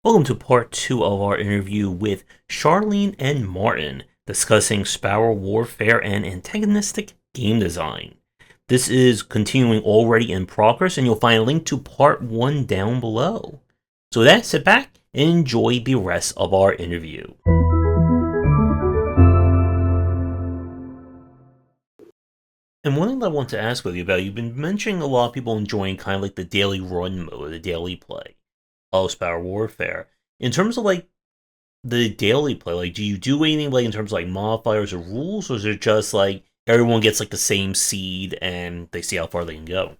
Welcome to part 2 of our interview with Charlene and Martin, discussing Sparrow Warfare and antagonistic game design. This is continuing already in progress, and you'll find a link to part 1 down below. So with that, sit back and enjoy the rest of our interview. And one thing that I want to ask with you about, you've been mentioning a lot of people enjoying kind of like the daily run mode, the daily play of Sparrow Warfare. In terms of like the daily play, like do you do anything like in terms of like modifiers or rules, or is it just like everyone gets like the same seed and they see how far they can go?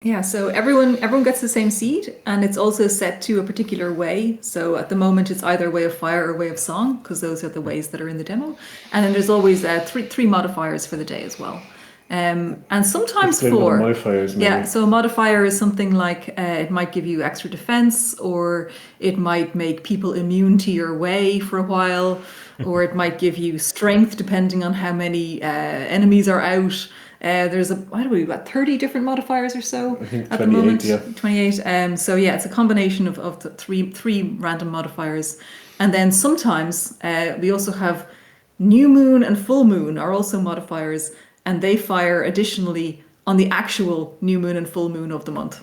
Yeah, so everyone gets the same seed, and it's also set to a particular way. So at the moment, it's either way of fire or way of song, because those are the ways that are in the demo. And then there's always three modifiers for the day as well, and sometimes Explain what a four. modifier is, maybe. Yeah, so a modifier is something like it might give you extra defense, or it might make people immune to your way for a while, or it might give you strength depending on how many enemies are out. There's what do we got 30 different modifiers or so I think at the 28, moment. yeah. 28. So yeah, it's a combination of the three random modifiers, and then sometimes we also have new moon and full moon are also modifiers, and they fire additionally on the actual new moon and full moon of the month.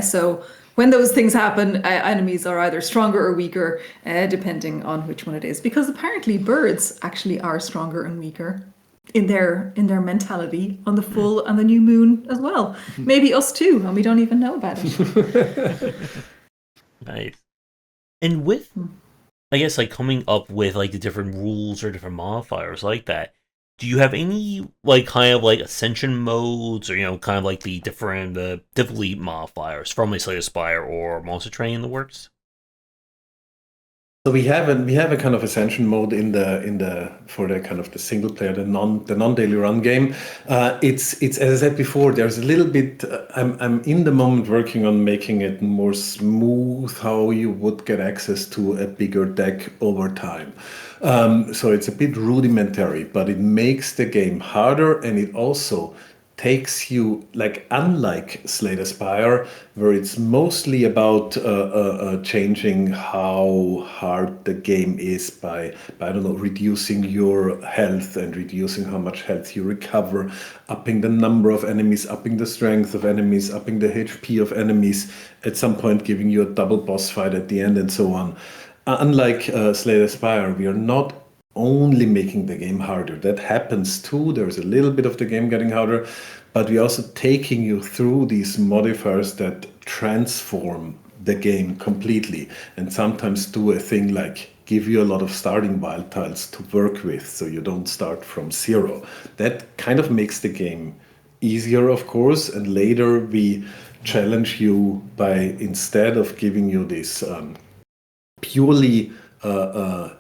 So when those things happen, enemies are either stronger or weaker, depending on which one it is. Because apparently birds actually are stronger and weaker in their mentality on the full and the new moon as well. Maybe us too, and we don't even know about it. Nice. And with, I guess, like coming up with like the different rules or different modifiers like that, do you have any like kind of like ascension modes, or kind of like the different difficulty modifiers from like Slay the Spire or Monster Train in the works? So we have a kind of ascension mode in the for the kind of the single player, the non daily run game. It's as I said before, there's a little bit. I'm in the moment working on making it more smooth, how you would get access to a bigger deck over time. So it's a bit rudimentary, but it makes the game harder, and it also takes you, like, unlike Slay the Spire, where it's mostly about changing how hard the game is by, I don't know, reducing your health and reducing how much health you recover, upping the number of enemies, upping the strength of enemies, upping the HP of enemies, at some point giving you a double boss fight at the end, and so on. Unlike Slay the Spire, we are not only making the game harder. That happens too. There's a little bit of the game getting harder, but we're also taking you through these modifiers that transform the game completely, and sometimes do a thing like give you a lot of starting wild tiles to work with, so you don't start from zero. That kind of makes the game easier, of course, and later we challenge you by, instead of giving you this purely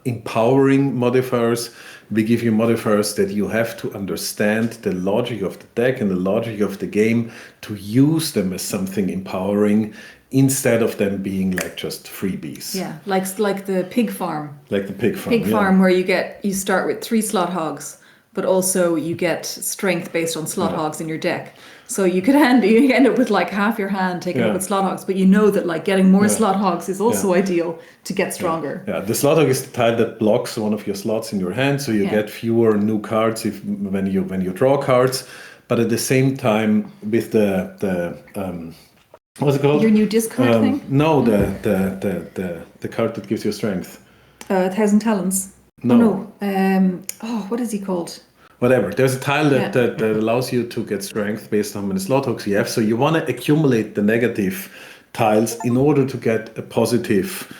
empowering modifiers, we give you modifiers that you have to understand the logic of the deck and the logic of the game to use them as something empowering, instead of them being like just freebies. Yeah, like the pig farm. Like the pig farm. Pig farm, where you start with 3 slot hogs, but also you get strength based on slot hogs in your deck. So you end up with like half your hand taken up with slot hogs, but you know that like getting more slot hogs is also ideal to get stronger. Yeah, the slot hog is the tile that blocks one of your slots in your hand, so you get fewer new cards when you draw cards. But at the same time, with the what's it called? Your new discard thing? No, the card that gives you strength. 1,000 talents. No. What is he called? Whatever. There's a tile that allows you to get strength based on how many slot hooks you have. So you want to accumulate the negative tiles in order to get a positive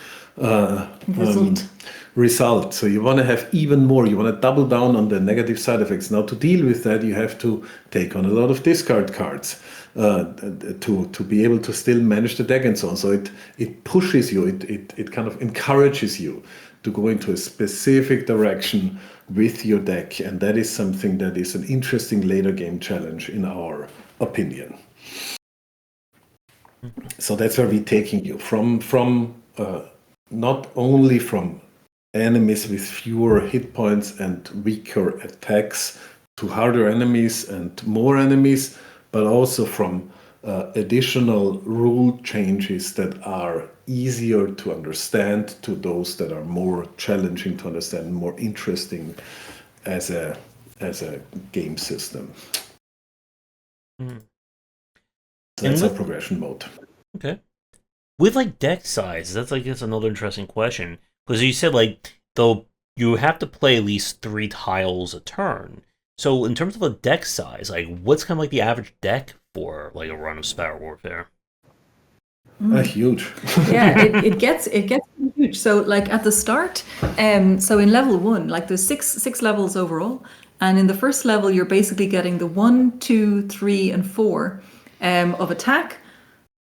result. So you want to have even more. You want to double down on the negative side effects. Now, to deal with that, you have to take on a lot of discard cards to be able to still manage the deck and so on. So it pushes you. It kind of encourages you to go into a specific direction with your deck, and that is something that is an interesting later game challenge in our opinion. So that's where we're taking you from not only from enemies with fewer hit points and weaker attacks to harder enemies and more enemies, but also from additional rule changes that are easier to understand to those that are more challenging to understand, more interesting as a game system. Mm. So that's our progression mode. Okay. With like deck size, that's another interesting question. Because you said like though you have to play at least 3 tiles a turn. So in terms of a deck size, like what's kind of like the average deck for like a run of Sparrow Warfare? Huge. Yeah, it gets huge. So like at the start, so in level 1, like there's six levels overall, and in the first level you're basically getting the 1, 2, 3, and 4 of attack,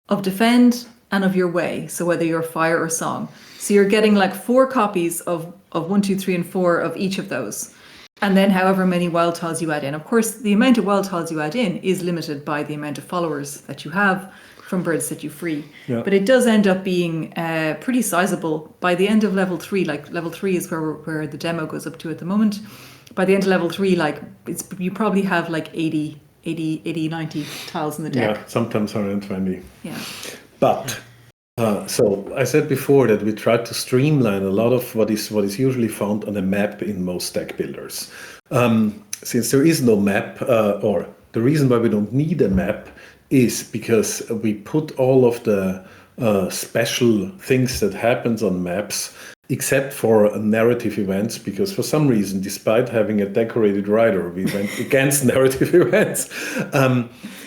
of defend, and of your way. So whether you're fire or song, so you're getting like 4 copies of 1, 2, 3, and 4 of each of those. And then however many wild tiles you add in. Of course, the amount of wild tiles you add in is limited by the amount of followers that you have from birds that you free. Yeah. But it does end up being pretty sizable. By the end of level 3, like level 3 is where the demo goes up to at the moment. By the end of level 3, like you probably have like 80, 90 tiles in the deck. Yeah, sometimes 120. Yeah. But so I said before that we tried to streamline a lot of what is usually found on a map in most deck builders. Since there is no map, or the reason why we don't need a map is because we put all of the special things that happens on maps, except for narrative events, because for some reason, despite having a decorated rider, we went against narrative events.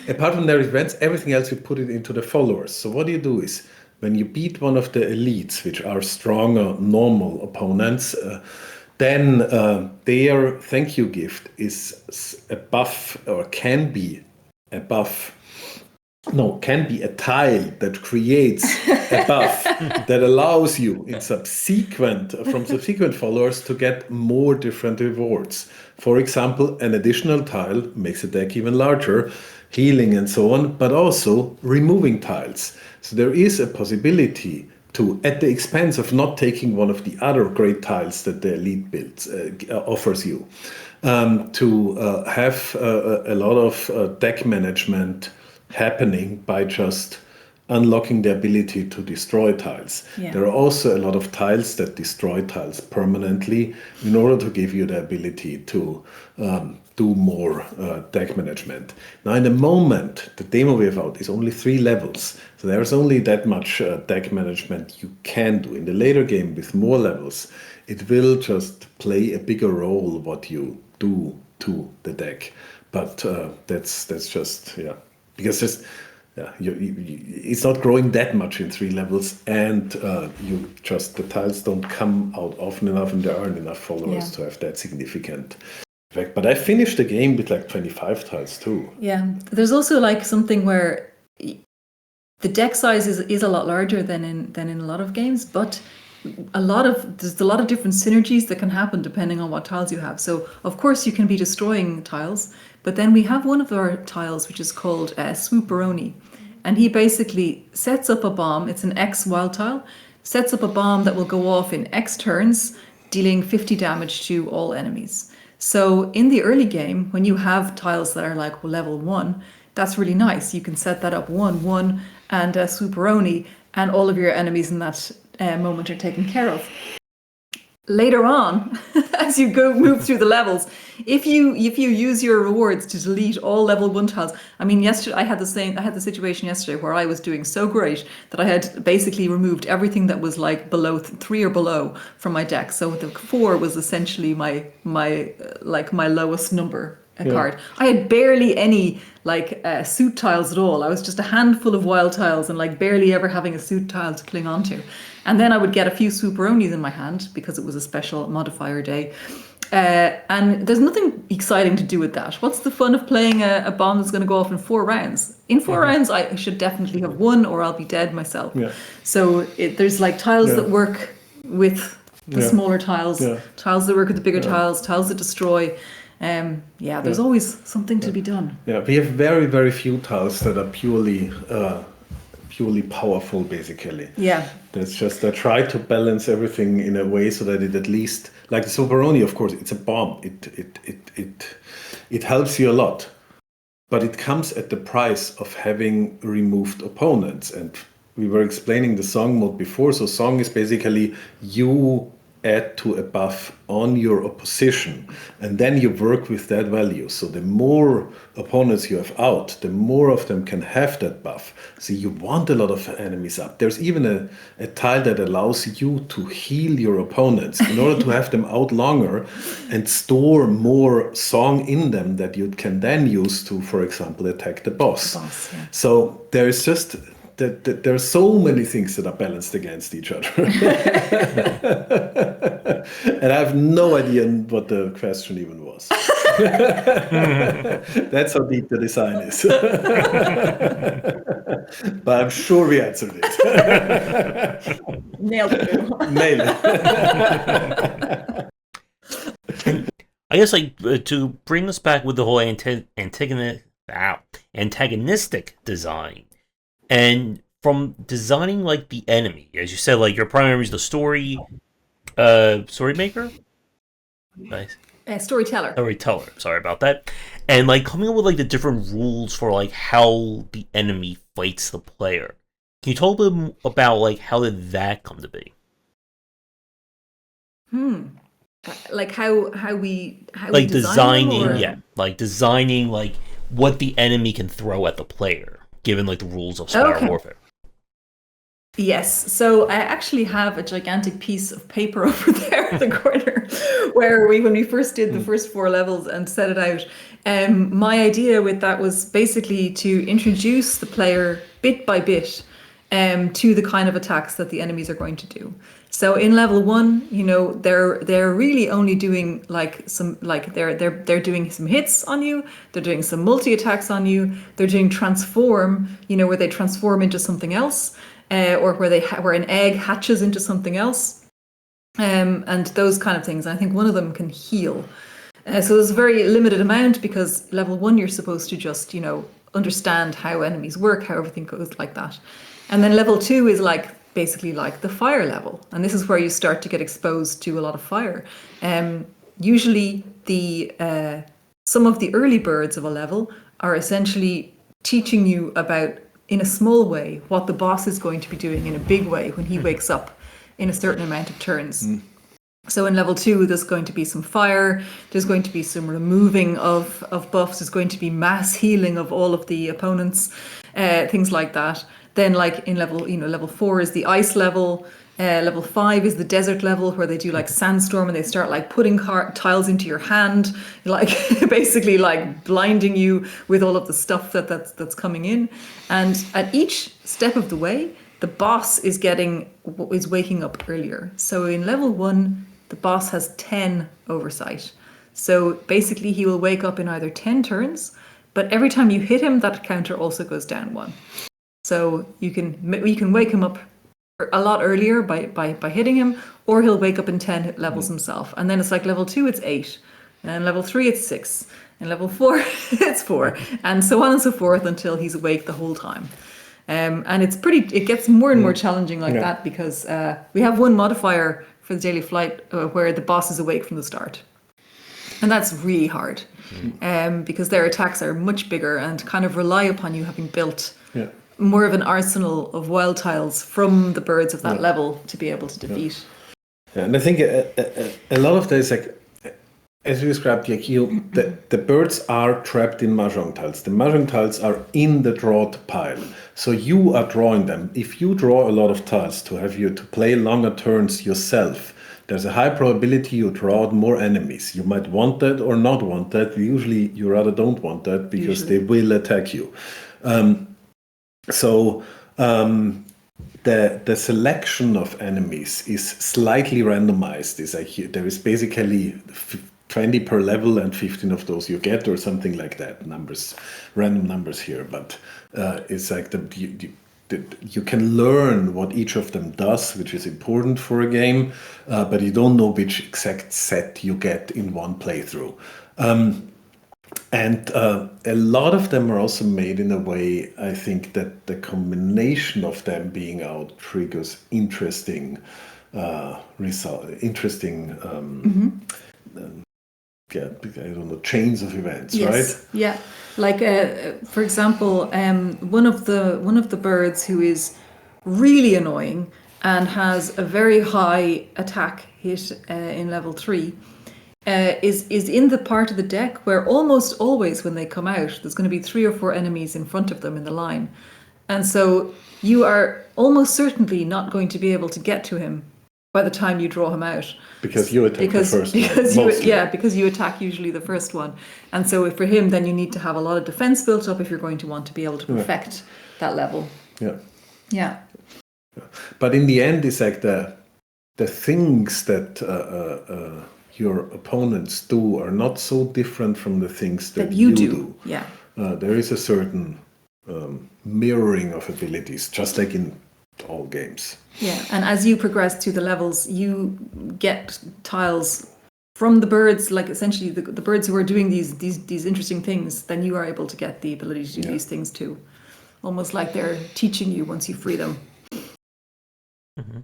Apart from narrative events, everything else we put it into the followers. So what you do is, when you beat one of the elites, which are stronger normal opponents, then their thank you gift is a buff, or can be a buff. No, can be a tile that creates a buff that allows you from subsequent followers to get more different rewards. For example, an additional tile makes the deck even larger, healing and so on, but also removing tiles. So there is a possibility to, at the expense of not taking one of the other great tiles that the elite builds offers you, to have a lot of deck management happening by just unlocking the ability to destroy tiles. Yeah. There are also a lot of tiles that destroy tiles permanently in order to give you the ability to do more deck management. Now, in the moment, the demo we have out is only 3 levels. So there's only that much deck management you can do. In the later game with more levels, it will just play a bigger role what you do to the deck. But that's just, yeah. Because it's not growing that much in 3 levels, and the tiles don't come out often enough, and there aren't enough followers to have that significant effect. But I finished the game with like 25 tiles too. Yeah, there's also like something where the deck size is a lot larger than in a lot of games, but there's a lot of different synergies that can happen depending on what tiles you have. So of course you can be destroying tiles, but then we have one of our tiles which is called Swooperoni, and he basically sets up a bomb. It's an X wild tile, sets up a bomb that will go off in X turns, dealing 50 damage to all enemies. So in the early game, when you have tiles that are like level 1, that's really nice. You can set that up 1/1 and Swooperoni, and all of your enemies in that moment are taken care of. Later on, as you move through the levels, if you use your rewards to delete all level 1 tiles, I mean, yesterday I had the situation yesterday where I was doing so great that I had basically removed everything that was like below 3 or below from my deck. So the 4 was essentially my lowest number card. I had barely any suit tiles at all. I was just a handful of wild tiles and like barely ever having a suit tile to cling onto. And then I would get a few Swooperonis in my hand because it was a special modifier day. And there's nothing exciting to do with that. What's the fun of playing a bomb that's going to go off in 4 rounds? In 4 rounds, I should definitely have won or I'll be dead myself. Yeah. So there's like tiles that work with the smaller tiles, tiles that work with the bigger tiles that destroy. There's always something to be done. Yeah, we have very, very few tiles that are purely powerful, basically. Yeah. That's just, I try to balance everything in a way so that it at least, like the Swooperoni, of course, it's a bomb. It helps you a lot. But it comes at the price of having removed opponents. And we were explaining the song mode before. So song is basically you add to a buff on your opposition, and then you work with that value. So the more opponents you have out, the more of them can have that buff. So you want a lot of enemies up. There's even a tile that allows you to heal your opponents in order to have them out longer and store more song in them that you can then use to, for example, attack the boss. So there is just there are so many things that are balanced against each other. And I have no idea what the question even was. That's how deep the design is. But I'm sure we answered it. Nailed it. Nailed it. I guess to bring us back with the whole antagonistic design, and from designing like the enemy, as you said, like your primary is the story maker, nice. Storyteller. Sorry about that. And like coming up with like the different rules for like how the enemy fights the player. Can you talk a bit about like how did that come to be? Like how we like designing designing like what the enemy can throw at the player, given like the rules of Sparrow Warfare. Yes, so I actually have a gigantic piece of paper over there in the corner where when we first did the first 4 levels and set it out, my idea with that was basically to introduce the player bit by bit to the kind of attacks that the enemies are going to do. So in level 1, you know, they're really only doing like some they're doing some hits on you, they're doing some multi attacks on you, they're doing transform, you know, where they transform into something else. Or where an egg hatches into something else, and those kind of things. And I think one of them can heal. So there's a very limited amount because level 1 you're supposed to just, you know, understand how enemies work, how everything goes like that. And then level 2 is like basically like the fire level, and this is where you start to get exposed to a lot of fire. Usually some of the early birds of a level are essentially teaching you about, in a small way, what the boss is going to be doing in a big way when he wakes up in a certain amount of turns. So in level 2, there's going to be some fire, there's going to be some removing of buffs, there's going to be mass healing of all of the opponents, things like that. Then like in level 4 is the ice level, level 5 is the desert level where they do like sandstorm and they start like putting tiles into your hand, like basically like blinding you with all of the stuff that's coming in. And at each step of the way, the boss is waking up earlier. So in level 1, the boss has 10 oversight. So basically he will wake up in either 10 turns, but every time you hit him, that counter also goes down 1. So you can wake him up a lot earlier by hitting him, or he'll wake up in 10 levels himself. And then it's like level 2, it's 8. And level 3, it's 6. And level 4, it's 4. And so on and so forth until he's awake the whole time. And it gets more and more challenging like that because we have one modifier for the daily flight where the boss is awake from the start. And that's really hard because their attacks are much bigger and kind of rely upon you having built more of an arsenal of wild tiles from the birds of that level to be able to defeat. Yeah, and I think a lot of this, like as you described, like the birds are trapped in mahjong tiles. The mahjong tiles are in the drawed pile, so you are drawing them. If you draw a lot of tiles to have you to play longer turns yourself, there's a high probability you draw out more enemies. You might want that or not want that. Usually, you rather don't want that because they will attack you. So the selection of enemies is slightly randomized. It's like there is basically 20 per level and 15 of those you get or something like that. Random numbers here, but it's like you can learn what each of them does, which is important for a game, but you don't know which exact set you get in one playthrough. And a lot of them are also made in a way, I think, that the combination of them being out triggers interesting chains of events, right? Yeah. Like for example, one of the birds who is really annoying and has a very high attack hit in level 3, is in the part of the deck where almost always when they come out, there's going to be 3 or 4 enemies in front of them in the line. And so you are almost certainly not going to be able to get to him by the time you draw him out. Because you attack the first one. Because you attack usually the first one. And so for him, then you need to have a lot of defense built up if you're going to want to be able to perfect that level. Yeah. But in the end, it's like the things that your opponents do are not so different from the things that you do. Yeah. There is a certain mirroring of abilities, just like in all games. Yeah, and as you progress through the levels, you get tiles from the birds, like essentially the birds who are doing these interesting things. Then you are able to get the ability to do these things too, almost like they're teaching you once you free them. Mm-hmm.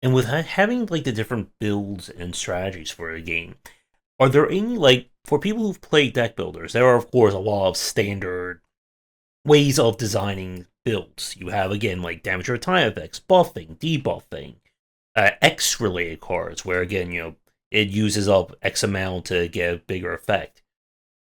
And with having like the different builds and strategies for a game, are there any, like, for people who've played deck builders, there are of course a lot of standard ways of designing builds. You have, again, like damage or time effects, buffing, debuffing, X-related cards, where again, it uses up X amount to get a bigger effect.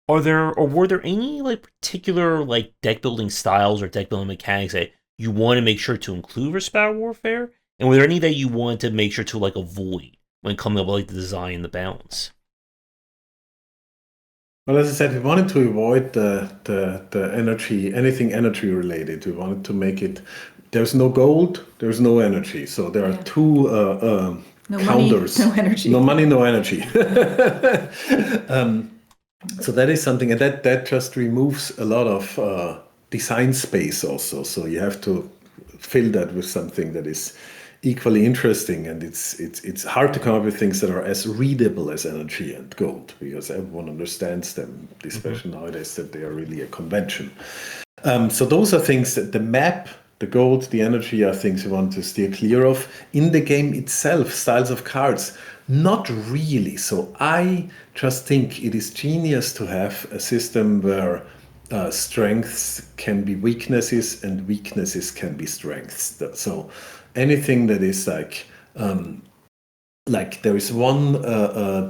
Were there any like particular like deck building styles or deck building mechanics that you want to make sure to include for Sparrow Warfare? And were there any that you wanted to make sure to like avoid when coming up with like the design and the balance? Well, as I said, we wanted to avoid the energy, anything energy related. We wanted to make it, there's no gold, there's no energy. So there are two counters. Money, no energy. No money, no energy. So that is something, and that just removes a lot of design space also. So you have to fill that with something that is equally interesting, and it's hard to come up with things that are as readable as energy and gold, because everyone understands them, especially nowadays, that they are really a convention. So those are things that the map, the gold, the energy are things we want to steer clear of. In the game itself, styles of cards, not really. So I just think it is genius to have a system where strengths can be weaknesses and weaknesses can be strengths. So anything that is like there is one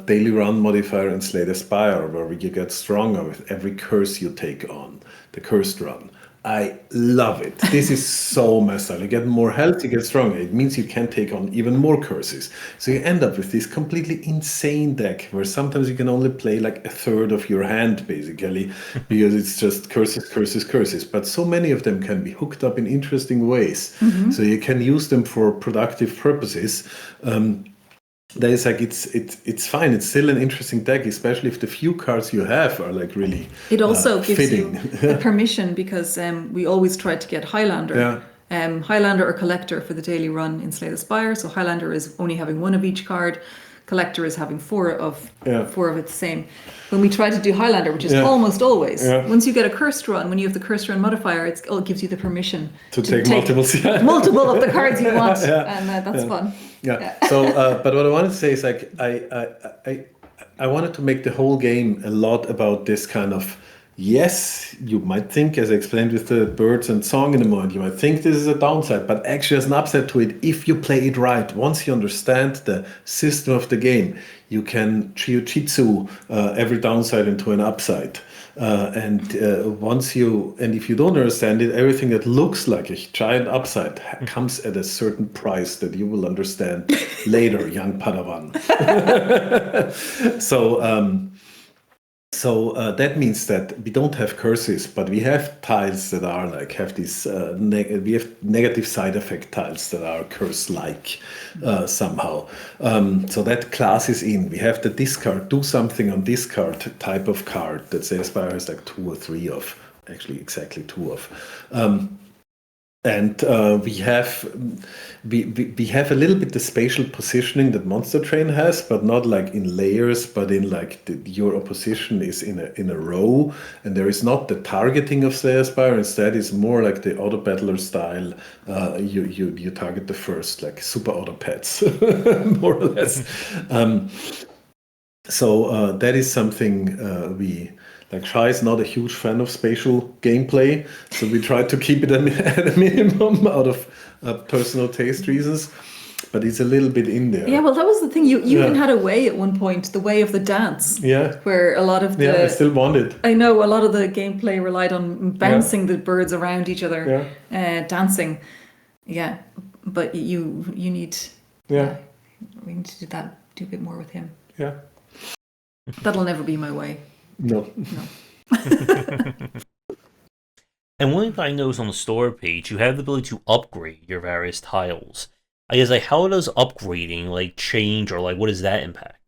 daily run modifier in Slay the Spire where you get stronger with every curse you take on, the cursed run. I love it. This is so messed up. You get more health, you get stronger. It means you can take on even more curses. So you end up with this completely insane deck where sometimes you can only play like a third of your hand, basically, because it's just curses, curses, curses. But so many of them can be hooked up in interesting ways. So you can use them for productive purposes. There is like it's fine. It's still an interesting deck, especially if the few cards you have are like really. It also gives fitting. you the permission, because we always try to get Highlander, Highlander or Collector for the daily run in Slay the Spire. So Highlander is only having 1 of each card. Collector is having 4 of it the same. When we try to do Highlander, which is almost always, once you get a cursed run, when you have the cursed run modifier, it gives you the permission to take multiple of the cards you want, and that's fun. So, but what I wanted to say is like I wanted to make the whole game a lot about this kind of. Yes, you might think, as I explained with the birds and song in a moment, you might think this is a downside, but actually there's an upside to it if you play it right. Once you understand the system of the game, you can jiu-jitsu every downside into an upside. And if you don't understand it, everything that looks like a giant upside comes at a certain price that you will understand later, young Padawan. So that means that we don't have curses, but we have tiles that are like have these we have negative side effect tiles that are curse-like somehow. So that class is in. We have the discard, do something on discard type of card that says Spire has like 2 or 3 of, actually exactly 2 of. And we have a little bit the spatial positioning that Monster Train has, but not like in layers, but in like your opposition is in a row, and there is not the targeting of Slayer Spire. Instead, it's more like the auto battler style. You target the first, like super auto pets, more or less. So that is something we Like Shai is not a huge fan of spatial gameplay, so we try to keep it at a minimum out of personal taste reasons. But it's a little bit in there. Yeah, well, that was the thing. You even had a way at one point, the way of the dance. Yeah. Where a lot of the... Yeah, I still want it. I know a lot of the gameplay relied on bouncing the birds around each other, dancing. Yeah, but you need... Yeah. We need to do a bit more with him. Yeah. That'll never be my way. No. And one thing I noticed on the store page, you have the ability to upgrade your various tiles. I guess, like, how does upgrading, like, change, or, like, what does that impact?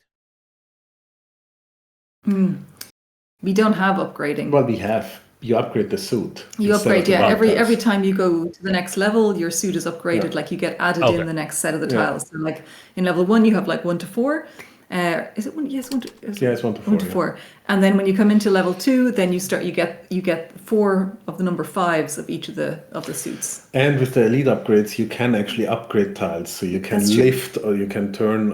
We don't have upgrading. Well, we have. You upgrade the suit. You upgrade, yeah. Every time you go to the next level, your suit is upgraded. Like, you get added in the next set of the tiles. So, like, in level 1, you have, like, 1 to 4. Is it 1? Yes, 1 to... it's 1 to 4. 1 to 4. And then when you come into level 2, then you get 4 of the number 5s of each of the suits. And with the elite upgrades, you can actually upgrade tiles. So you can lift or you can turn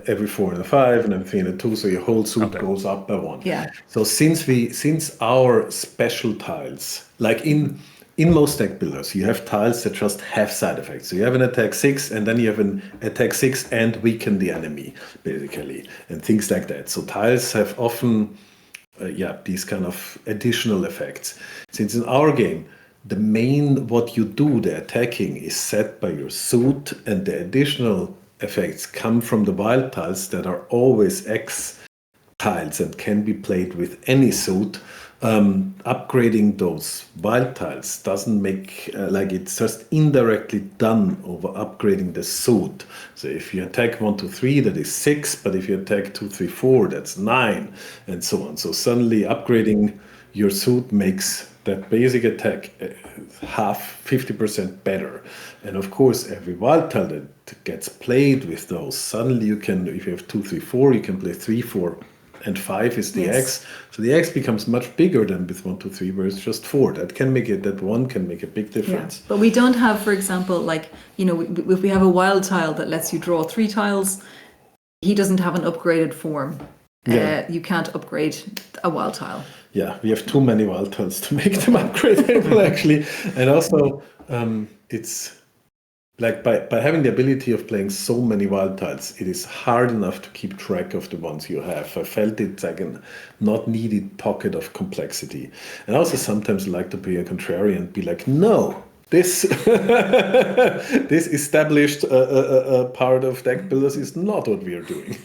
every 4 and a 5 and then 3 and a 2. So your whole suit goes up by 1. Yeah. So since our special tiles, like in most deck builders, you have tiles that just have side effects. So you have an attack 6, and then you have an attack 6 and weaken the enemy, basically, and things like that. So tiles have often, these kind of additional effects. Since in our game, the main what you do, the attacking, is set by your suit, and the additional effects come from the wild tiles that are always X tiles and can be played with any suit. Upgrading those wild tiles doesn't make it's just indirectly done over upgrading the suit. So if you attack 1, 2, 3, that is 6, but if you attack 2, 3, 4, that's 9, and so on. So suddenly upgrading your suit makes that basic attack 50% better. And of course, every wild tile that gets played with those, suddenly you can, if you have 2, 3, 4, you can play 3, 4. And 5 is the X. So the X becomes much bigger than with 1, 2, 3, where it's just 4. That one can make a big difference. Yeah. But we don't have, for example, like, if we have a wild tile that lets you draw 3 tiles, he doesn't have an upgraded form. You can't upgrade a wild tile. Yeah, we have too many wild tiles to make them upgradable, actually. And also, it's... like by having the ability of playing so many wild tiles, it is hard enough to keep track of the ones you have. I felt it's like a not needed pocket of complexity. And also sometimes I like to be a contrarian and be like, no, this this established part of deck builders is not what we are doing.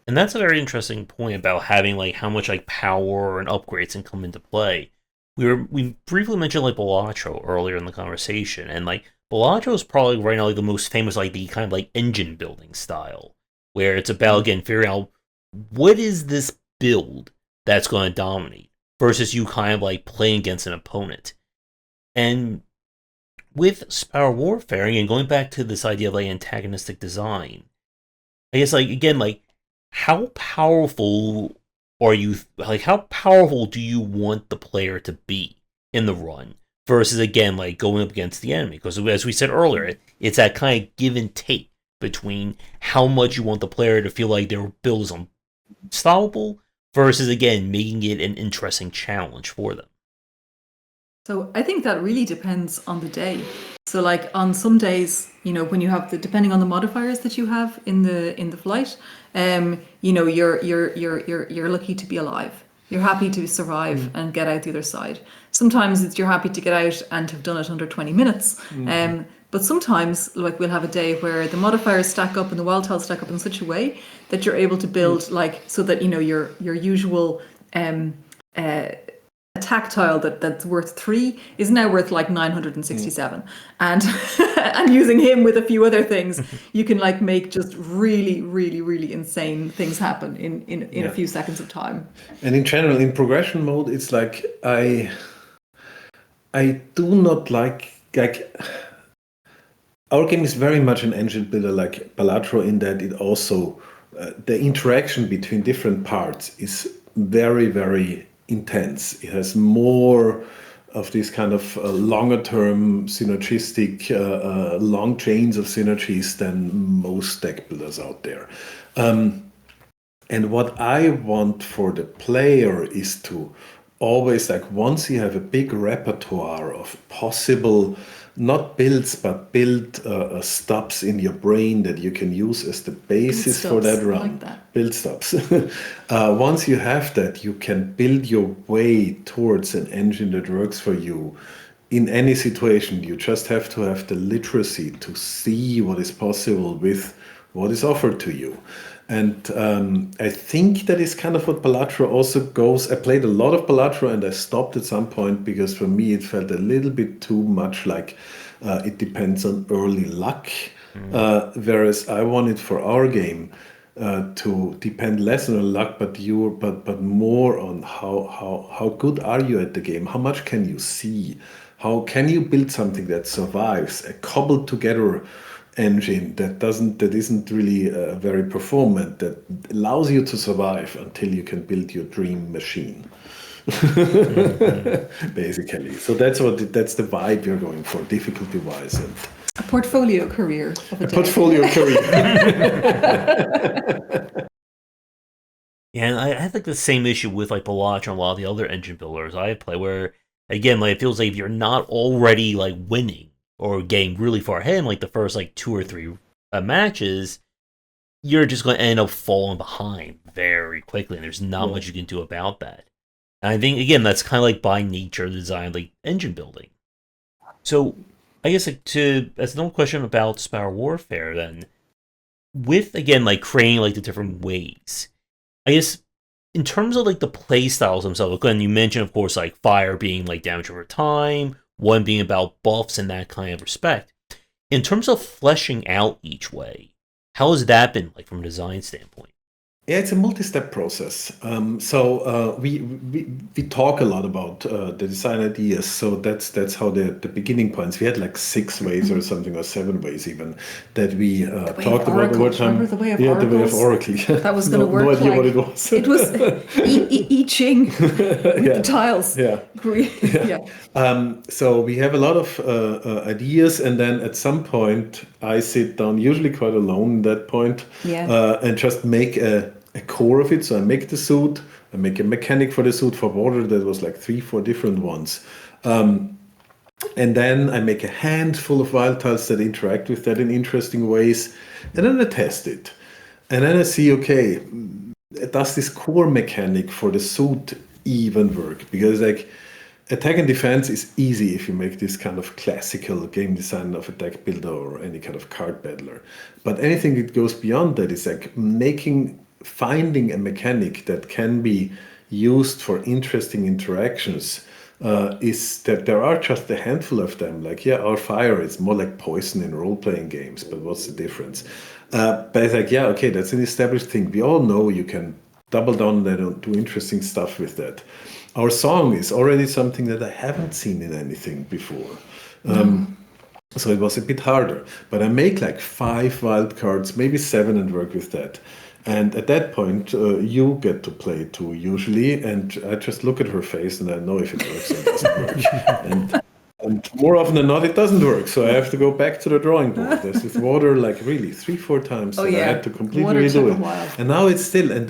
And that's a very interesting point about having, like, how much, like, power and upgrades can come into play. We briefly mentioned, like, Balatro earlier in the conversation, and, like, Balatro is probably right now, like, the most famous, like, the kind of, like, engine building style, where it's about, again, figuring out what is this build that's going to dominate versus you kind of, like, playing against an opponent. And with Sparrow Warfare, again, going back to this idea of, like, antagonistic design, I guess, like, again, like, how powerful how powerful do you want the player to be in the run versus, again, like, going up against the enemy? Because as we said earlier, it's that kind of give and take between how much you want the player to feel like their build is unstoppable versus, again, making it an interesting challenge for them. So I think that really depends on the day. So, like, on some days, when you have depending on the modifiers that you have in the flight, you're lucky to be alive. You're happy to survive and get out the other side. Sometimes you're happy to get out and have done it under 20 minutes. But sometimes, like, we'll have a day where the modifiers stack up and the wild tiles stack up in such a way that you're able to build, like, so that your usual attack tile that's worth 3 is now worth, like, 967. And and using him with a few other things, you can, like, make just really, really, really insane things happen in a few seconds of time. And in general, in progression mode, it's like I do not like our game is very much an engine builder like Balatro, in that it also the interaction between different parts is very, very intense. It has more of this kind of longer term synergistic long chains of synergies than most deck builders out there. And what I want for the player is to always, like, once you have a big repertoire of possible, not builds, but build stops in your brain that you can use as the basis for stops. that I run. like that. Build stops. Once you have that, you can build your way towards an engine that works for you in any situation. You just have to have the literacy to see what is possible with what is offered to you. And I think that is kind of what Balatro also goes. I played a lot of Balatro and I stopped at some point because for me it felt a little bit too much like it depends on early luck. Whereas I wanted for our game to depend less on luck, but more on how good are you at the game? How much can you see? How can you build something that survives? A cobbled together engine that isn't really very performant, that allows you to survive until you can build your dream machine. Basically. So that's the vibe you're going for, difficulty wise, and A portfolio career of a deck. portfolio career. Yeah, and I had like the same issue with like Balach and a lot of the other engine builders I play, where again, like it feels like if you're not already like winning or getting really far ahead in like the first like 2 or 3 matches, you're just going to end up falling behind very quickly, and there's not much you can do about that. And I think again, that's kind of like by nature the design, like engine building. So I guess like as another question about Sparrow Warfare, then with again like creating like the different ways. I guess in terms of like the play styles themselves, again, you mentioned of course like fire being like damage over time, one being about buffs and that kind of respect. In terms of fleshing out each way, how has that been like from a design standpoint? Yeah, it's a multi-step process. We talk a lot about the design ideas. So that's how the beginning points. We had like 6 ways or something, or 7 ways even, that we talked about over time. Remember the way of yeah, oracles? the way of Oracle. That was going to work. No idea like, what it was. It was I Ching with the tiles. Yeah. So we have a lot of ideas, and then at some point I sit down, usually quite alone at that point, and just make a core of it. So I make the suit, I make a mechanic for the suit. For water, that was like 3-4 different ones. And then I make a handful of wild tiles that interact with that in interesting ways. And then I test it. And then I see, okay, does this core mechanic for the suit even work? Because like attack and defense is easy if you make this kind of classical game design of a deck builder or any kind of card battler. But anything that goes beyond that is like finding a mechanic that can be used for interesting interactions. Is that there are just a handful of them. Like, yeah, our fire is more like poison in role-playing games, but what's the difference? But it's like, yeah, okay, that's an established thing. We all know you can double down and do interesting stuff with that. Our song is already something that I haven't seen in anything before. So it was a bit harder. But I make like 5 wild cards, maybe 7, and work with that. And at that point, you get to play too, usually, and I just look at her face and I know if it works or it doesn't work. And more often than not, it doesn't work. So I have to go back to the drawing board. There's with water, like really 3-4 times. I had to completely redo it. And now it's still. And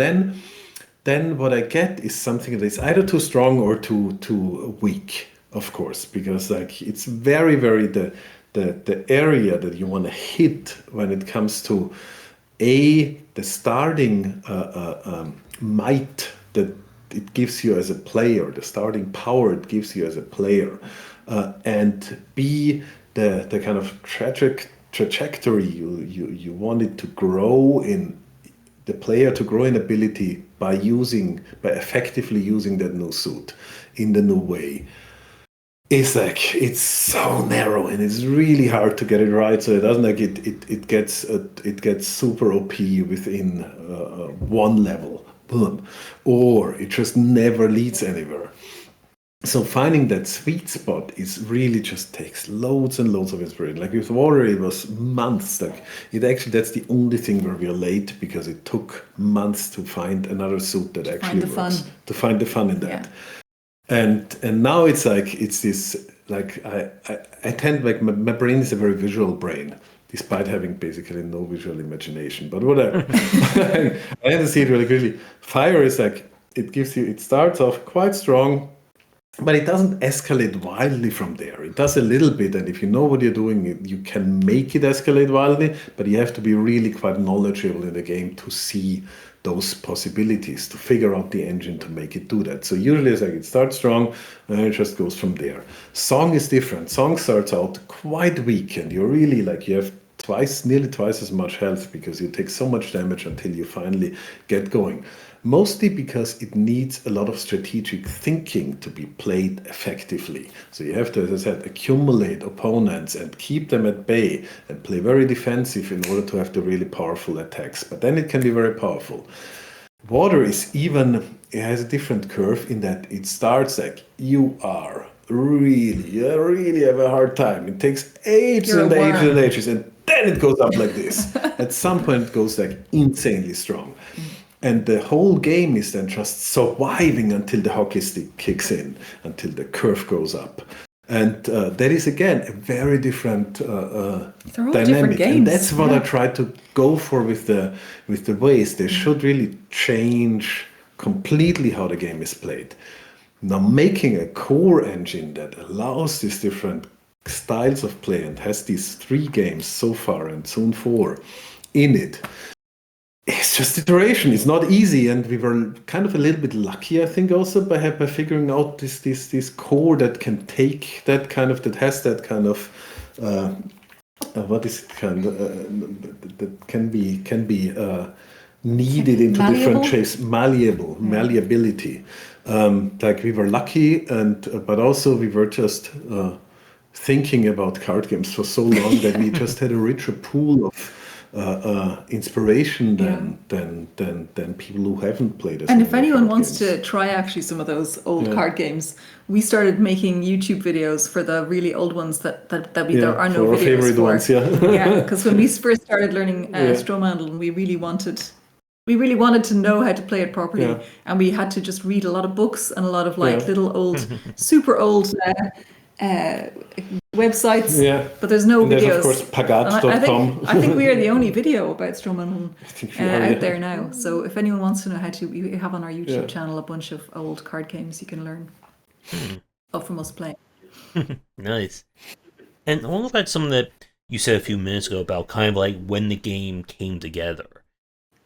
then what I get is something that is either too strong or too weak, of course, because like it's very, very the area that you want to hit when it comes to the starting might that it gives you as a player, the starting power it gives you as a player, and B, the kind of trajectory you want it to grow in, the player to grow in ability by effectively using that new suit in the new way. It's so narrow and it's really hard to get it right. So it doesn't like it gets super OP within one level, boom, or it just never leads anywhere. So finding that sweet spot is really just takes loads and loads of inspiration. Like with water, it was months. Like that's the only thing where we are late because it took months to find another suit that actually works. To find the fun in that. And now it's like it's this like I tend like my brain is a very visual brain. despite having basically no visual imagination. But whatever. I had to see it really quickly. Fire is like, it starts off quite strong, but it doesn't escalate wildly from there. It does a little bit, and if you know what you're doing, you can make it escalate wildly, but you have to be really quite knowledgeable in the game to see those possibilities, to figure out the engine to make it do that. So usually it's like it starts strong, and it just goes from there. Song is different. Song starts out quite weak, and you're really like, you have nearly twice as much health because you take so much damage until you finally get going. Mostly because it needs a lot of strategic thinking to be played effectively. So you have to, as I said, accumulate opponents and keep them at bay and play very defensive in order to have the really powerful attacks. But then it can be very powerful. Water it has a different curve in that it starts like you really have a hard time. It takes ages and ages, and then it goes up like this. At some point it goes like insanely strong. And the whole game is then just surviving until the hockey stick kicks in, until the curve goes up. And that is, again, a very different dynamic. Different games. And that's what I try to go for with the ways. They should really change completely how the game is played. Now, making a core engine that allows these different styles of play and has these 3 games so far and soon 4 in it, it's just iteration. It's not easy, and we were kind of a little bit lucky, I think, also by figuring out this core that can take that kind of that can be kneaded into different shapes, malleability. Like we were lucky, but also we were just thinking about card games for so long that we just had a richer pool of inspiration than people who haven't played. And if anyone wants to try actually some of those old card games, we started making YouTube videos for the really old ones that there are no videos favorite for. Ones, Because when we first started learning Stromhandel, we really wanted to know how to play it properly, and we had to just read a lot of books and a lot of little old, super old websites, but there's no videos. There's of course pagat.com. I think we are the only video about Stromhandel out there now. So if anyone wants to know how to, we have on our YouTube channel a bunch of old card games you can learn from us playing. Nice. And I want to go back to something that you said a few minutes ago about kind of like when the game came together.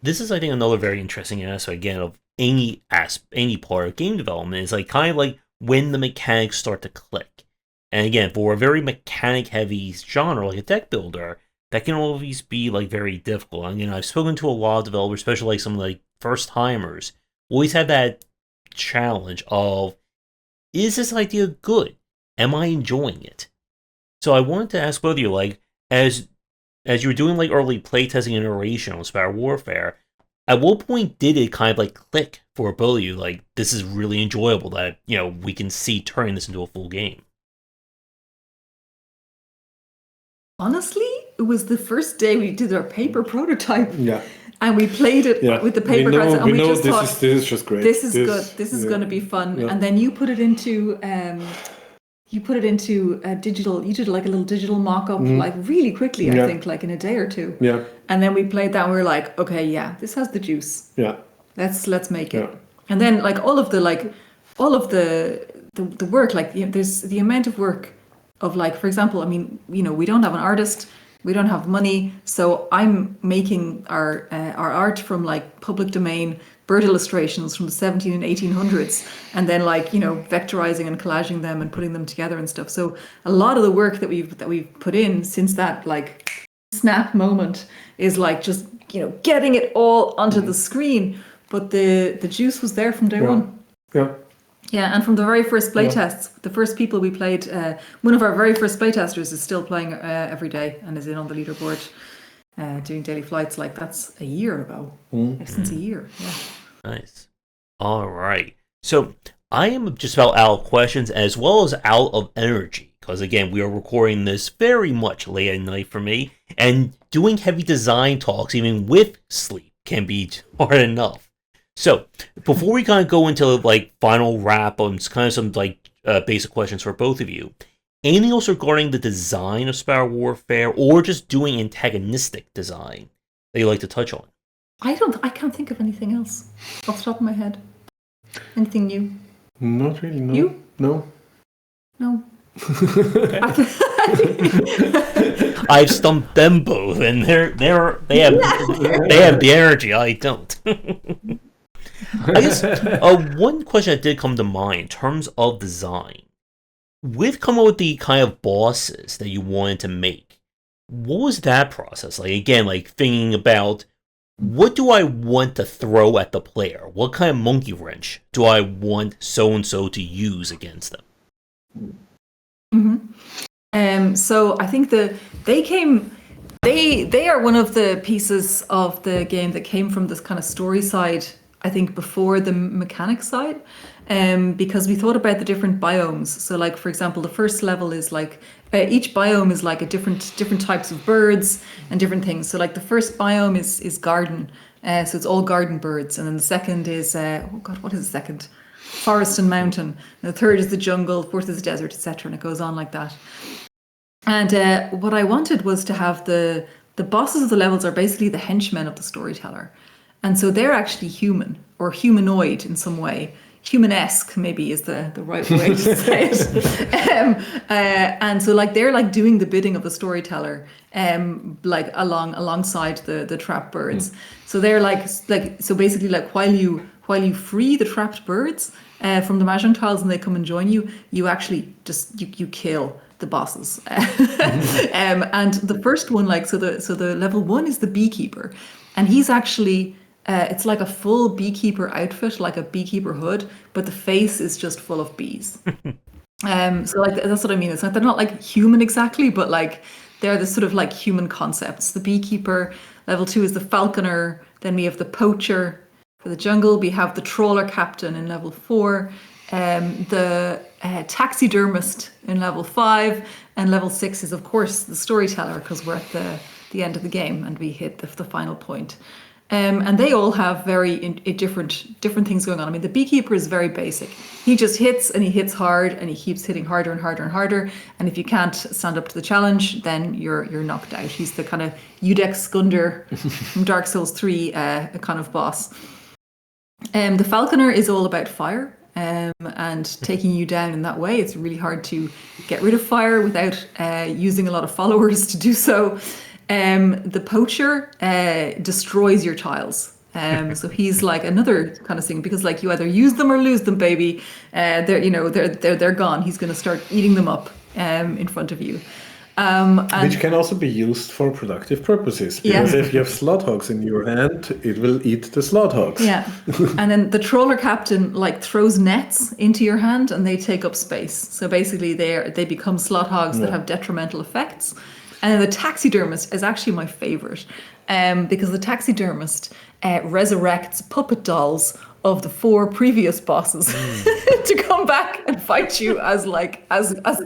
This is, I think, another very interesting aspect, again, of any part of game development is like kind of like when the mechanics start to click. And again, for a very mechanic-heavy genre like a deck builder, that can always be like very difficult. And I've spoken to a lot of developers, especially like some like first-timers, always have that challenge of, is this idea good? Am I enjoying it? So I wanted to ask both of you, like, as you were doing like early playtesting and iteration on Sparrow Warfare, at what point did it kind of like click for both of you? Like, this is really enjoyable that, we can see turning this into a full game. Honestly, it was the first day we did our paper prototype. Yeah. And we played it with the paper cards, and we just thought, this is just great. This is good. This is going to be fun. Yeah. And then you put it into a digital. You did like a little digital mock-up, like really quickly. I think like in a day or two. Yeah. And then we played that, and we were like, okay, this has the juice. Yeah. Let's make it. Yeah. And then like all of the work, like there's the amount of work of like, for example, I mean, we don't have an artist. We don't have money, so I'm making our art from like public domain bird illustrations from the 17 and 1800s, and then like vectorizing and collaging them and putting them together and stuff. So a lot of the work that we've put in since that like snap moment is like just getting it all onto the screen. But the juice was there from day one. Yeah. Yeah, and from the very first playtests, the first people we played, one of our very first playtesters is still playing every day and is in on the leaderboard doing daily flights. Like, that's a year ago. Since a year, Nice. All right. So, I am just about out of questions as well as out of energy. Because, again, we are recording this very much late at night for me. And doing heavy design talks, even with sleep, can be hard enough. So, before we kind of go into like final wrap on kind of some like basic questions for both of you, Anything else regarding the design of Sparrow Warfare, or just doing antagonistic design that you like to touch on? I can't think of anything else off the top of my head. Anything new? Not really. No. You? No. No. I've stumped them both, and they have the energy. I don't. I guess one question that did come to mind in terms of design, with coming up with the kind of bosses that you wanted to make, what was that process like? Again, like thinking about, what do I want to throw at the player? What kind of monkey wrench do I want so and so to use against them? Mm-hmm. So I think they are one of the pieces of the game that came from this kind of story side, I think, before the mechanic side, because we thought about the different biomes. So, like, for example, the first level is like each biome is like a different types of birds and different things. So, like, the first biome is garden, so it's all garden birds, and then the second is what is the second? Forest and mountain. And the third is the jungle. Fourth is the desert, etc. And it goes on like that. And what I wanted was to have the bosses of the levels are basically the henchmen of the storyteller. And so they're actually human or humanoid in some way. Human-esque maybe is the right way to say it. And so like they're like doing the bidding of the storyteller, like alongside the trapped birds. So they're like so basically like while you free the trapped birds from the mahjong tiles and they come and join you, you actually just you kill the bosses. And the first one, like so the level 1 is the beekeeper, and he's actually it's like a full beekeeper outfit, like a beekeeper hood, but the face is just full of bees. So like that's what I mean. It's like they're not like human exactly, but like they're the sort of like human concepts. The beekeeper. Level 2 is the falconer. Then we have the poacher. For the jungle, we have the trawler captain in level 4, the taxidermist in level 5, and level 6 is of course the storyteller, because we're at the end of the game and we hit the final point. And they all have very different things going on. I mean, the beekeeper is very basic. He just hits, and he hits hard, and he keeps hitting harder and harder and harder. And if you can't stand up to the challenge, then you're knocked out. He's the kind of Udex Skunder from Dark Souls 3 kind of boss. The falconer is all about fire and taking you down in that way. It's really hard to get rid of fire without using a lot of followers to do so. The poacher destroys your tiles. So he's like another kind of thing, because like you either use them or lose them, baby. They're gone. He's going to start eating them up in front of you. Which can also be used for productive purposes, because if you have slot hogs in your hand, it will eat the slot hogs. Yeah, and then the trawler captain like throws nets into your hand, and they take up space. So basically, they become slot hogs that have detrimental effects. And then the taxidermist is actually my favorite, because the taxidermist resurrects puppet dolls of the 4 previous bosses to come back and fight you as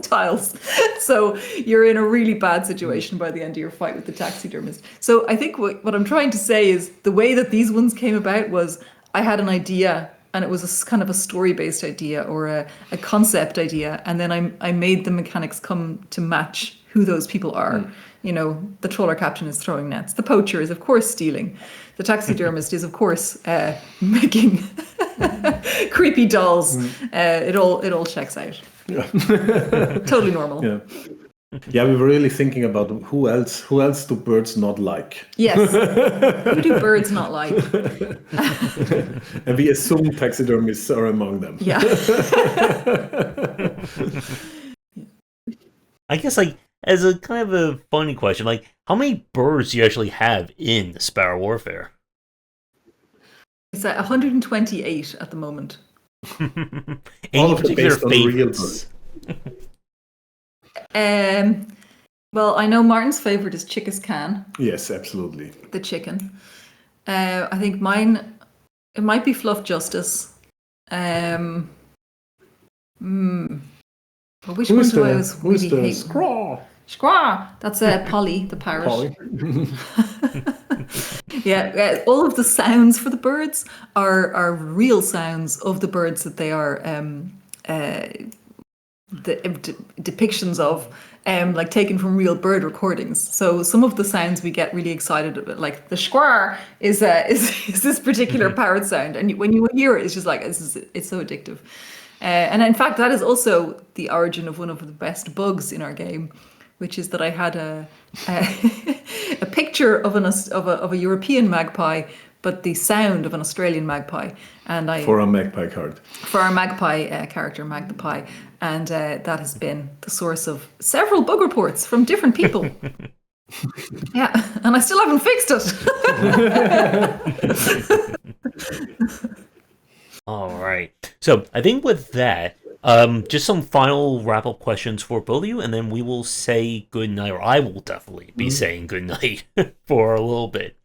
tiles. So you're in a really bad situation by the end of your fight with the taxidermist. So I think what I'm trying to say is the way that these ones came about was I had an idea, and it was a kind of a story-based idea or a concept idea, and then I made the mechanics come to match who those people are. You know, the trawler captain is throwing nets. The poacher is, of course, stealing. The taxidermist is, of course, making creepy dolls. It all checks out. Yeah. Totally normal. Yeah. Yeah, we were really thinking about who else do birds not like? Yes. Who do birds not like? And we assume taxidermists are among them. Yeah. I guess, like, as a kind of a funny question, like, how many birds do you actually have in Sparrow Warfare? It's at 128 at the moment. Any particular favorites? Well, I know Martin's favorite is Chicka's Can. Yes, absolutely. The chicken. I think mine, it might be Fluff Justice. But which one do I always really hate? Squaw. Squaw. That's Polly, the parrot. Polly. Yeah, all of the sounds for the birds are real sounds of the birds that they are depictions of, like taken from real bird recordings. So some of the sounds we get really excited about, like the squawk is this particular parrot sound, and when you hear it, it's just like it's so addictive. And in fact, that is also the origin of one of the best bugs in our game, which is that I had a picture of a European magpie, but the sound of an Australian magpie, and for a magpie card. For our magpie character, Magpie, and that has been the source of several bug reports from different people. Yeah, and I still haven't fixed it. All right. So I think with that, just some final wrap-up questions for both of you, and then we will say goodnight, or I will definitely be saying goodnight for a little bit.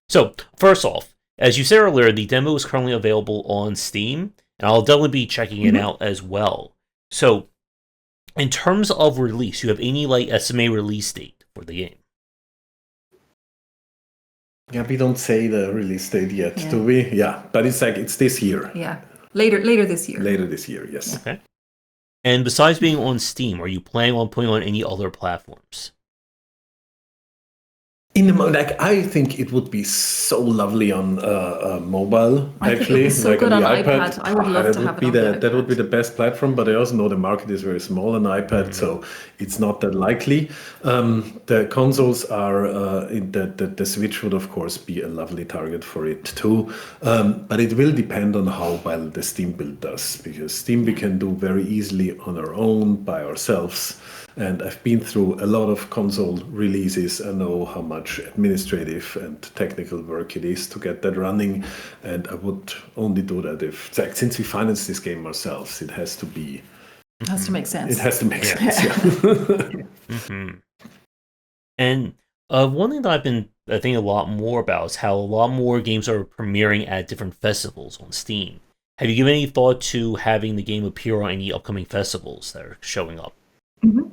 So first off, as you said earlier, the demo is currently available on Steam, and I'll definitely be checking it out as well. So in terms of release, you have any like estimated release date for the game? Yeah, we don't say the release date yet, do we? Yeah, but it's this year. Yeah, later this year. Later this year, yes. Okay. And besides being on Steam, are you planning on putting on any other platforms? I think it would be so lovely on mobile. Actually, it's so like good on the on iPad. I would love to have it on the iPad. That would be the best platform. But I also know the market is very small on iPad, so it's not that likely. The consoles are the Switch would of course be a lovely target for it too. But it will depend on how well the Steam build does, because Steam we can do very easily on our own by ourselves. And I've been through a lot of console releases. I know how much administrative and technical work it is to get that running. And I would only do that since we finance this game ourselves, it has to be. It has to make sense. It has to make sense, yeah. And one thing that I've been thinking a lot more about is how a lot more games are premiering at different festivals on Steam. Have you given any thought to having the game appear on any upcoming festivals that are showing up? Mm-hmm.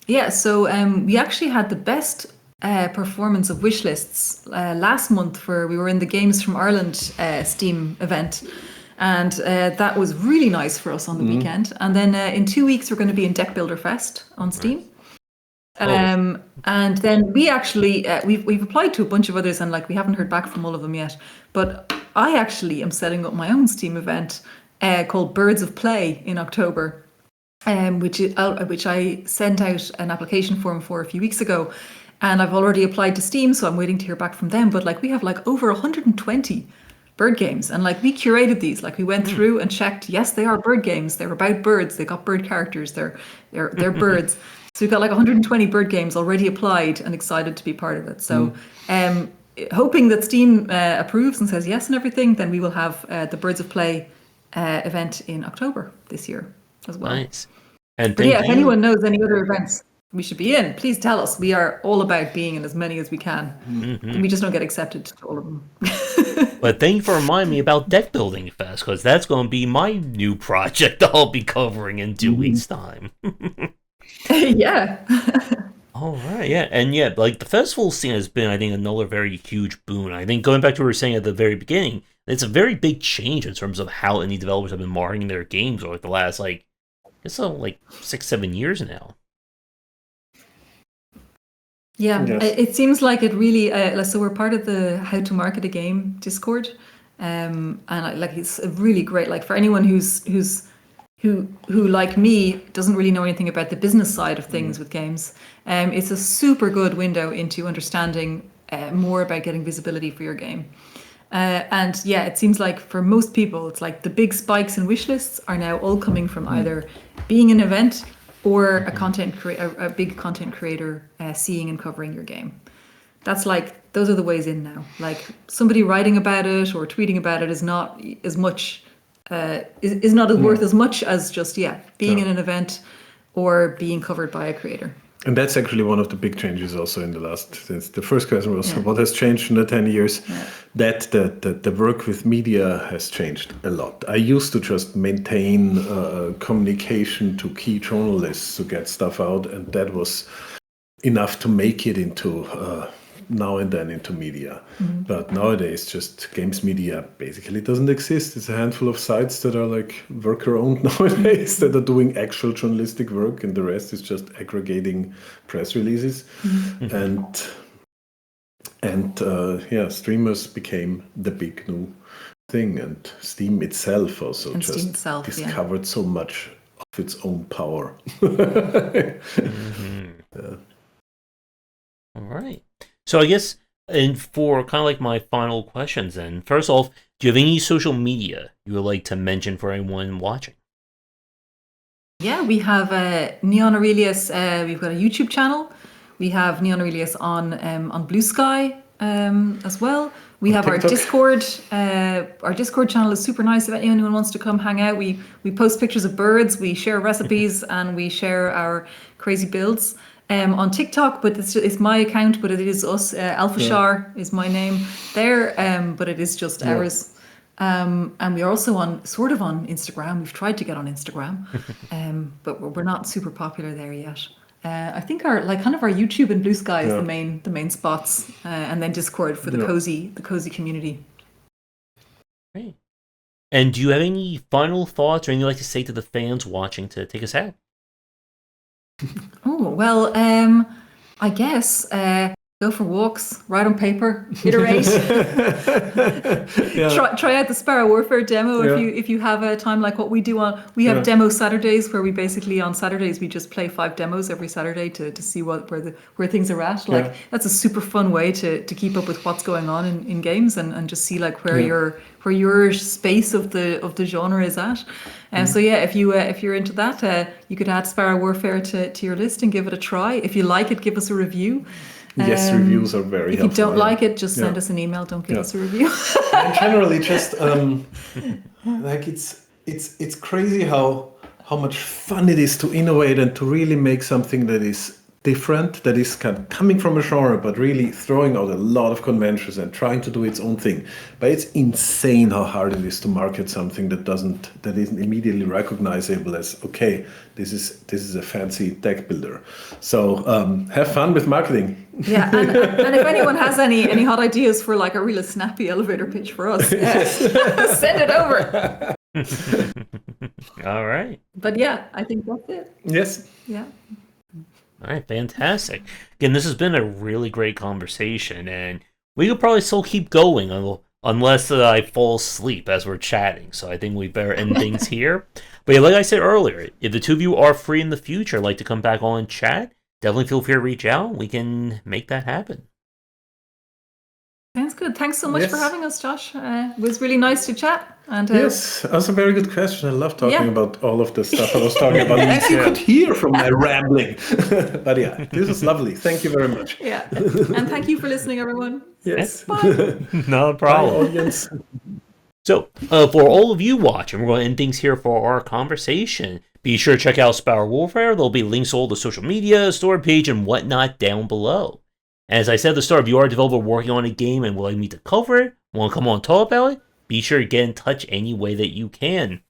Yeah, so we actually had the best performance of wishlists last month, where we were in the Games from Ireland Steam event, and that was really nice for us on the weekend. And then in 2 weeks we're going to be in Deckbuilder Fest on Steam. And then we actually we've applied to a bunch of others, and like we haven't heard back from all of them yet. But I actually am setting up my own Steam event called Birds of Play in October. Which I sent out an application form for a few weeks ago, and I've already applied to Steam, so I'm waiting to hear back from them. But like we have like over 120 bird games, and like we curated these. Like we went through and checked. Yes, they are bird games. They're about birds. They got bird characters. They're birds. So we've got like 120 bird games already applied and excited to be part of it. So hoping that Steam approves and says yes and everything, then we will have the Birds of Play event in October this year as well. Nice. And if anyone knows any other events we should be in, please tell us. We are all about being in as many as we can. We just don't get accepted to all of them. But thank you for reminding me about Deck Building Fest, because that's going to be my new project I'll be covering in 2 weeks' time. Yeah. All right, yeah. And yeah, like the festival scene has been, I think, another very huge boon. I think going back to what we were saying at the very beginning, it's a very big change in terms of how indie developers have been marketing their games over the last, like, it's like 6-7 years now. Yeah, yes. It seems like it really. So we're part of the How to Market a Game Discord, and it's really great. Like for anyone who like me doesn't really know anything about the business side of things with games, it's a super good window into understanding more about getting visibility for your game. And yeah, it seems like for most people, it's like the big spikes in wish lists are now all coming from either being an event or a big content creator seeing and covering your game. That's like, those are the ways in now. Like somebody writing about it or tweeting about it is not as much, is not as worth as much as just, being in an event or being covered by a creator. And that's actually one of the big changes also in the last, since the first question was what has changed in the 10 years, that the work with media has changed a lot. I used to just maintain communication to key journalists to get stuff out, and that was enough to make it into now and then into media. But nowadays, just games media basically doesn't exist. It's a handful of sites that are like worker-owned nowadays that are doing actual journalistic work, and the rest is just aggregating press releases. And streamers became the big new thing, and Steam itself also discovered so much of its own power. All right. So I guess, and for kind of like my final questions then, first off, do you have any social media you would like to mention for anyone watching? Yeah, we have Neon Aurelius. We've got a YouTube channel. We have Neon Aurelius on Bluesky as well. We have our Discord. Our Discord channel is super nice. If anyone wants to come hang out, we post pictures of birds, we share recipes, and we share our crazy builds. On TikTok, but it's my account, but it is us. Alphashar is my name there, but it is just ours. And we are also on Instagram. We've tried to get on Instagram, but we're not super popular there yet. I think our YouTube and Bluesky is the main spots, and then Discord for the cozy community. Great. And do you have any final thoughts or anything you'd like to say to the fans watching to take us out? Oh, well, I guess go for walks, write on paper, iterate. Try out the Sparrow Warfare demo if you have a time like what we do we have demo Saturdays where we basically on Saturdays we just play 5 demos every Saturday to see where things are at. Like that's a super fun way to keep up with what's going on in games and just see like where your space of the genre is at. So if you're into that, you could add Sparrow Warfare to your list and give it a try. If you like it, give us a review. Yes, reviews are very helpful. If you don't like it, just send us an email. Don't give us a review. And generally, just like it's crazy how much fun it is to innovate and to really make something that is different, that is kind of coming from a genre, but really throwing out a lot of conventions and trying to do its own thing. But it's insane how hard it is to market something that isn't immediately recognizable as this is a fancy deck builder. So have fun with marketing. Yeah, and if anyone has any hot ideas for like a really snappy elevator pitch for us, send it over. All right. But yeah, I think that's it. Yes. Yeah. All right, fantastic. Again, this has been a really great conversation, and we could probably still keep going unless I fall asleep as we're chatting. So I think we better end things here. But yeah, like I said earlier, if the two of you are free in the future, like to come back on and chat, definitely feel free to reach out. We can make that happen. Sounds good. Thanks so much for having us, Josh. It was really nice to chat. And yes, that's a very good question. I love talking about all of the stuff I was talking about. As you could hear from my rambling. But yeah, this was lovely. Thank you very much. Yeah, and thank you for listening, everyone. Yes. Bye. No problem. Bye, audience. So, for all of you watching, we're going to end things here for our conversation. Be sure to check out Sparrow Warfare. There'll be links to all the social media, store page, and whatnot down below. As I said at the start, if you are a developer working on a game and would like me to cover it, want to come on and talk about it, be sure to get in touch any way that you can.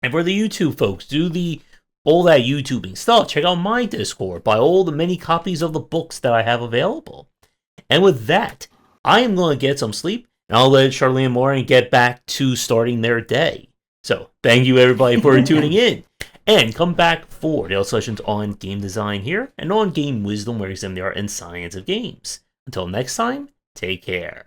And for the YouTube folks, do all that YouTubing stuff. Check out my Discord. Buy all the many copies of the books that I have available. And with that, I am going to get some sleep, and I'll let Charlene and Martin get back to starting their day. So, thank you everybody for tuning in. And come back for daily sessions on game design here, and on game wisdom where we examine the art and science of games. Until next time, take care.